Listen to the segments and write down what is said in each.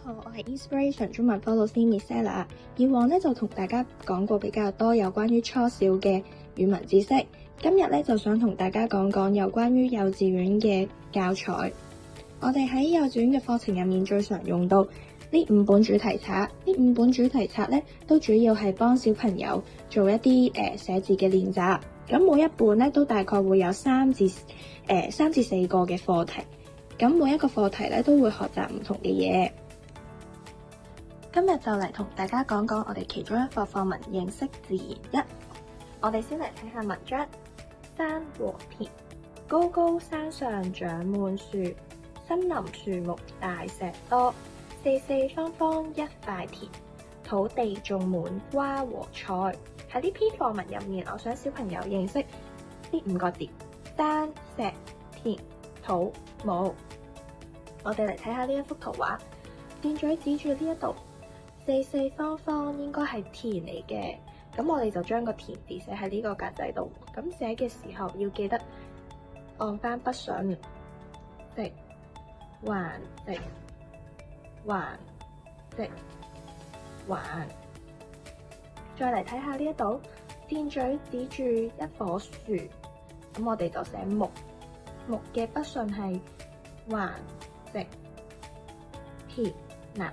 好，我係 Inspiration 中文科老師 Missella。以往咧就同大家講過比較多有關於初小嘅語文知識，今日咧就想同大家講講有關於幼稚園嘅教材。我哋喺幼稚園嘅課程入面最常用到呢5本主題冊，呢5本主題冊咧都主要係幫小朋友做一啲寫字嘅練習。咁每一本咧都大概會有3至4個嘅課題，咁每一個課題咧都會學習唔同嘅嘢。今日就嚟同大家講講我哋其中一課課文認識自然1。我哋先嚟睇下文章。山和田，高高山上長滿樹，森林樹木大石多，四四方方一塊田，土地種滿瓜和菜。喺呢篇課文入面，我想小朋友認識呢5個字：山、石、田、土、木。我哋嚟睇下呢一幅圖畫，箭嘴指住呢一度，四四方方應該係田嚟嘅，咁我哋就將個田字寫喺呢個格仔度。咁寫嘅時候要記得按翻筆順，直、橫、直、橫、直、橫。再嚟睇下呢一度，箭嘴指住一棵樹，咁我哋就寫木，木嘅筆順係橫、直、撇、捺。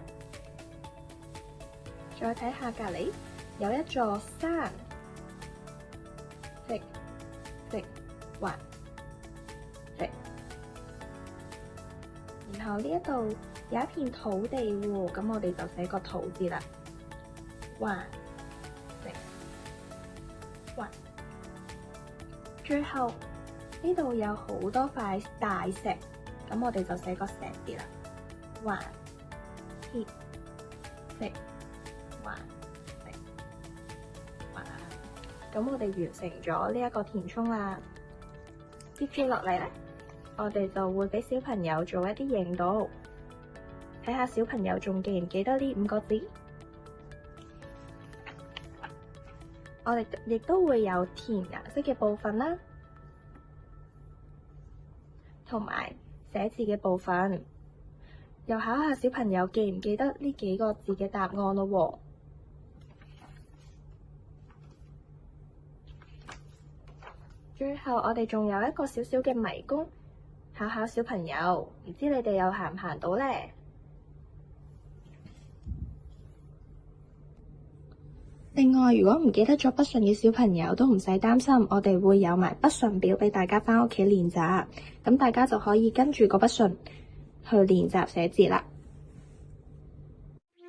再睇下隔籬有一座山，直、直、橫、直。然後呢一度有一片土地喎，咁我哋就寫個土字啦，橫、直、橫。最後呢度有好多塊大石，咁我哋就寫個石字啦，橫、撇、直、橫、直、橫。咁我哋完成咗呢一個填充啦。接住落嚟咧，我哋就會俾小朋友做一啲引導，睇下小朋友仲記唔記得呢5個字。我哋亦都會有填顏色嘅部分啦，同埋寫字嘅部分，又考下小朋友記唔記得呢幾個字嘅答案咯喎。最後我哋仲有一個小小嘅迷宮，考考小朋友，唔知你哋又行唔行到呢？另外，如果唔記得咗筆順嘅小朋友都唔使擔心，我哋會有埋筆順表俾大家返屋企練習，咁大家就可以跟住個筆順去練習寫字啦。